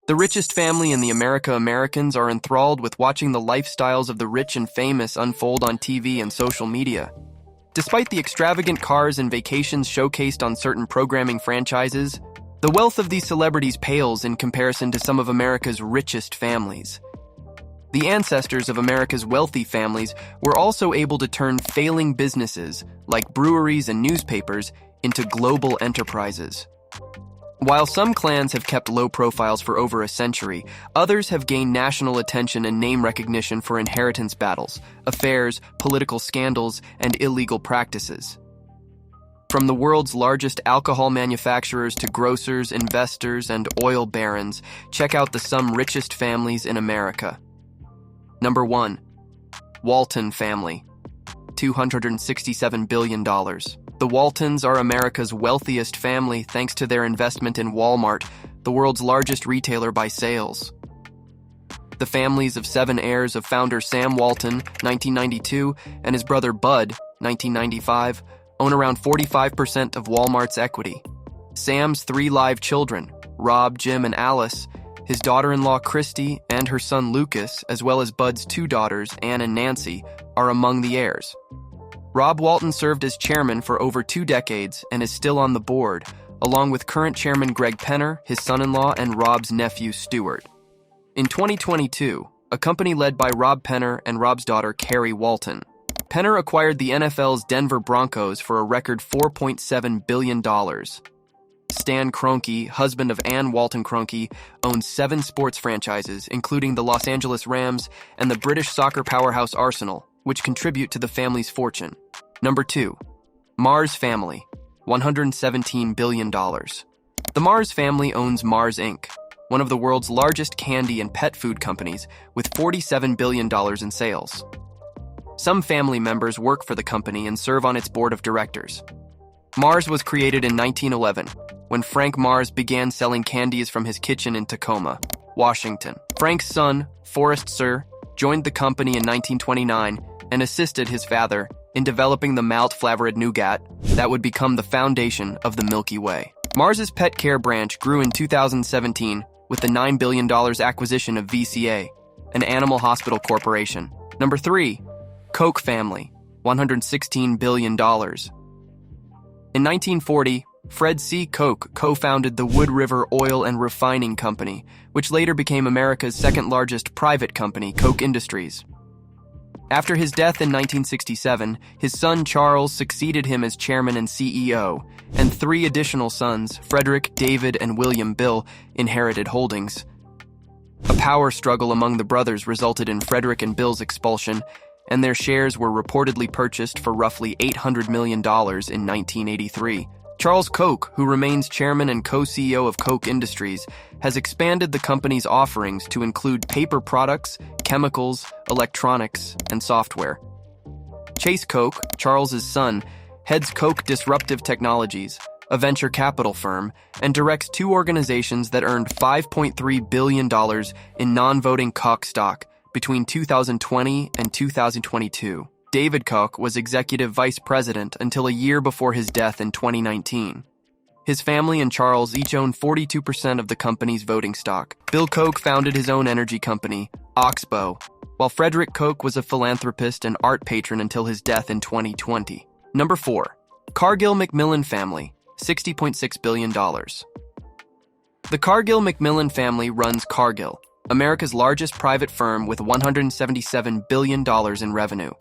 The richest family in the Americans are enthralled with watching the lifestyles of the rich and famous unfold on TV and social media. Despite the extravagant cars and vacations showcased on certain programming franchises, the wealth of these celebrities pales in comparison to some of America's richest families. The ancestors of America's wealthy families were also able to turn failing businesses, like breweries and newspapers, into global enterprises. While some clans have kept low profiles for over a century, others have gained national attention and name recognition for inheritance battles, affairs, political scandals, and illegal practices. From the world's largest alcohol manufacturers to grocers, investors, and oil barons, check out the some richest families in America. Number 1. Walton Family. $267 billion. The Waltons are America's wealthiest family thanks to their investment in Walmart, the world's largest retailer by sales. The families of 7 heirs of founder Sam Walton, 1992, and his brother Bud, 1995, own around 45% of Walmart's equity. Sam's 3 live children, Rob, Jim, and Alice, his daughter-in-law Christy, and her son Lucas, as well as Bud's 2 daughters, Ann and Nancy, are among the heirs. Rob Walton served as chairman for over 2 decades and is still on the board, along with current chairman Greg Penner, his son-in-law, and Rob's nephew Stuart. In 2022, a company led by Rob Penner and Rob's daughter Carrie Walton. Penner acquired the NFL's Denver Broncos for a record $4.7 billion. Stan Kroenke, husband of Ann Walton Kroenke, owns 7 sports franchises, including the Los Angeles Rams and the British soccer powerhouse Arsenal, which contribute to the family's fortune. Number 2. Mars Family. $117 billion. The Mars family owns Mars Inc., one of the world's largest candy and pet food companies, with $47 billion in sales. Some family members work for the company and serve on its board of directors. Mars was created in 1911, when Frank Mars began selling candies from his kitchen in Tacoma, Washington. Frank's son, Forrest Sir, joined the company in 1929 and assisted his father in developing the malt flavored nougat that would become the foundation of the Milky Way. Mars's pet care branch grew in 2017 with the $9 billion acquisition of VCA, an animal hospital corporation. Number 3. Koch Family. $116 billion. In 1940, Fred C. Koch co-founded the Wood River Oil and Refining Company, which later became America's second-largest private company, Koch Industries. After his death in 1967, his son Charles succeeded him as chairman and CEO, and 3 additional sons, Frederick, David, and William Bill, inherited holdings. A power struggle among the brothers resulted in Frederick and Bill's expulsion, and their shares were reportedly purchased for roughly $800 million in 1983. Charles Koch, who remains chairman and co-CEO of Koch Industries, has expanded the company's offerings to include paper products, chemicals, electronics, and software. Chase Koch, Charles's son, heads Koch Disruptive Technologies, a venture capital firm, and directs 2 organizations that earned $5.3 billion in non-voting Koch stock between 2020 and 2022. David Koch was executive vice president until a year before his death in 2019. His family and Charles each own 42% of the company's voting stock. Bill Koch founded his own energy company, Oxbow, while Frederick Koch was a philanthropist and art patron until his death in 2020. Number 4. Cargill McMillan Family. $60.6 billion. The Cargill McMillan family runs Cargill, America's largest private firm with $177 billion in revenue.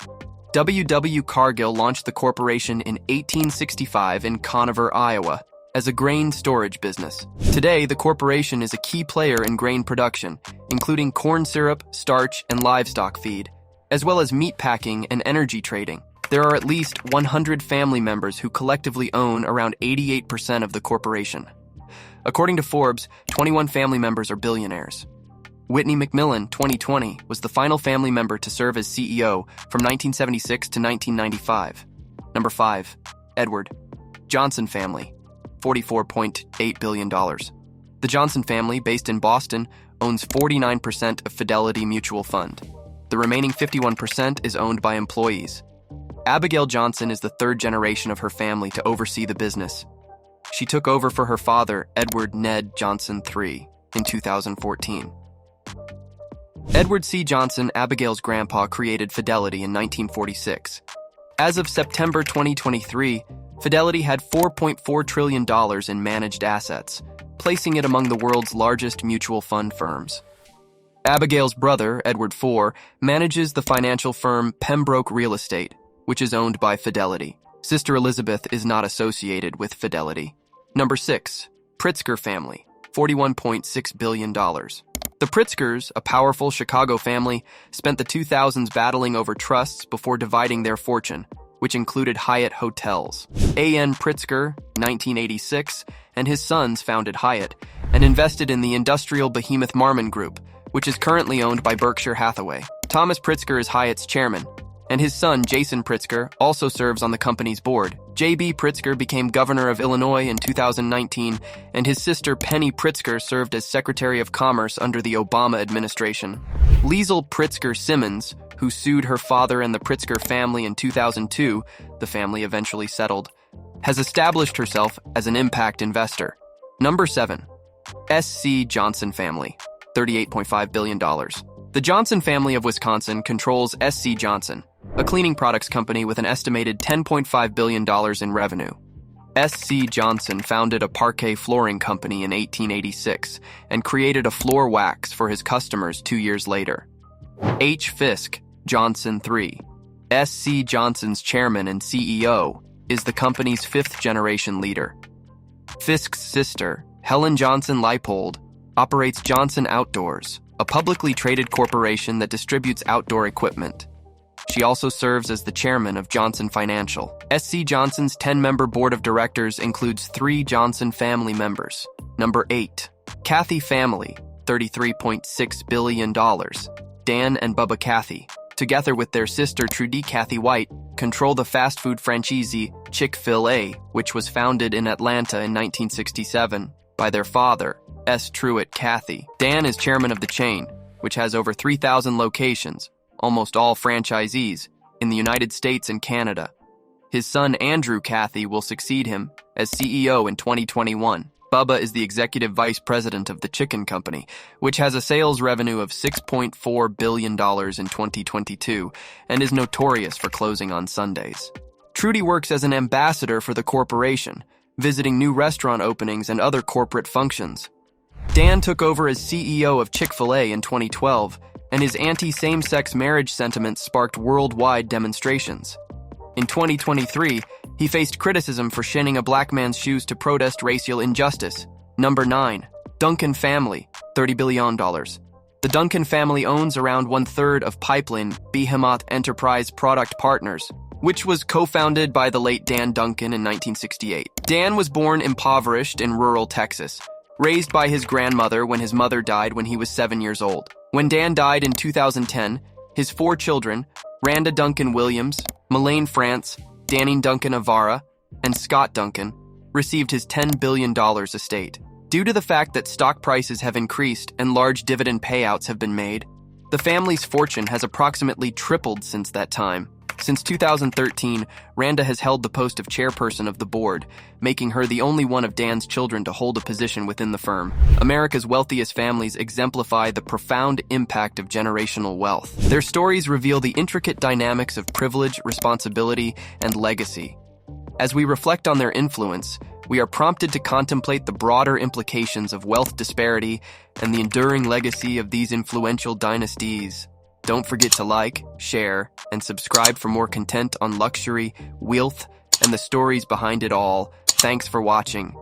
W. Cargill launched the corporation in 1865 in Conover, Iowa, as a grain storage business. Today, the corporation is a key player in grain production, including corn syrup, starch, and livestock feed, as well as meat packing and energy trading. There are at least 100 family members who collectively own around 88% of the corporation. According to Forbes, 21 family members are billionaires. Whitney McMillan, 2020, was the final family member to serve as CEO from 1976 to 1995. Number 5. Edward. Johnson Family. $44.8 billion. The Johnson family, based in Boston, owns 49% of Fidelity Mutual Fund. The remaining 51% is owned by employees. Abigail Johnson is the 3rd generation of her family to oversee the business. She took over for her father, Edward Ned Johnson III. in 2014. Edward C. Johnson, Abigail's grandpa, created Fidelity in 1946. As of September 2023, Fidelity had $4.4 trillion in managed assets, placing it among the world's largest mutual fund firms. Abigail's brother, Edward IV, manages the financial firm Pembroke Real Estate, which is owned by Fidelity. Sister Elizabeth is not associated with Fidelity. Number 6. Pritzker Family, $41.6 billion. The Pritzkers, a powerful Chicago family, spent the 2000s battling over trusts before dividing their fortune, which included Hyatt Hotels. A.N. Pritzker, 1986, and his sons founded Hyatt and invested in the industrial behemoth Marmon Group, which is currently owned by Berkshire Hathaway. Thomas Pritzker is Hyatt's chairman, and his son, Jason Pritzker, also serves on the company's board. J.B. Pritzker became governor of Illinois in 2019, and his sister, Penny Pritzker, served as Secretary of Commerce under the Obama administration. Liesl Pritzker Simmons, who sued her father and the Pritzker family in 2002, the family eventually settled, has established herself as an impact investor. Number 7. S.C. Johnson Family, $38.5 billion. The Johnson family of Wisconsin controls S.C. Johnson, a cleaning products company with an estimated $10.5 billion in revenue. S.C. Johnson founded a parquet flooring company in 1886 and created a floor wax for his customers 2 years later. H. Fisk Johnson III, S.C. Johnson's chairman and CEO, is the company's fifth-generation leader. Fisk's sister, Helen Johnson Leipold, operates Johnson Outdoors, a publicly traded corporation that distributes outdoor equipment. She also serves as the chairman of Johnson Financial. S.C. Johnson's 10-member board of directors includes 3 Johnson family members. Number 8. Cathy Family, $33.6 billion. Dan and Bubba Cathy, together with their sister Trudy Cathy White, control the fast food franchisee Chick-fil-A, which was founded in Atlanta in 1967 by their father, S. Truett Cathy. Dan is chairman of the chain, which has over 3,000 locations, almost all franchisees, in the United States and Canada. His son Andrew Cathy will succeed him as CEO in 2021. Bubba is the executive vice president of the chicken company, which has a sales revenue of $6.4 billion in 2022 and is notorious for closing on Sundays. Trudy works as an ambassador for the corporation, visiting new restaurant openings and other corporate functions. Dan took over as CEO of Chick-fil-A in 2012, and his anti-same-sex marriage sentiments sparked worldwide demonstrations. In 2023, he faced criticism for shinning a black man's shoes to protest racial injustice. Number 9. Duncan Family, $30 billion. The Duncan family owns around one-third of Pipeline Behemoth Enterprise Product Partners, which was co-founded by the late Dan Duncan in 1968. Dan was born impoverished in rural Texas, raised by his grandmother when his mother died when he was 7 years old. When Dan died in 2010, his 4 children, Randa Duncan Williams, Melaine France, Danny Duncan Avara, and Scott Duncan, received his $10 billion estate. Due to the fact that stock prices have increased and large dividend payouts have been made, the family's fortune has approximately tripled since that time. Since 2013, Randa has held the post of chairperson of the board, making her the only one of Dan's children to hold a position within the firm. America's wealthiest families exemplify the profound impact of generational wealth. Their stories reveal the intricate dynamics of privilege, responsibility, and legacy. As we reflect on their influence, we are prompted to contemplate the broader implications of wealth disparity and the enduring legacy of these influential dynasties. Don't forget to like, share, and subscribe for more content on luxury, wealth, and the stories behind it all. Thanks for watching.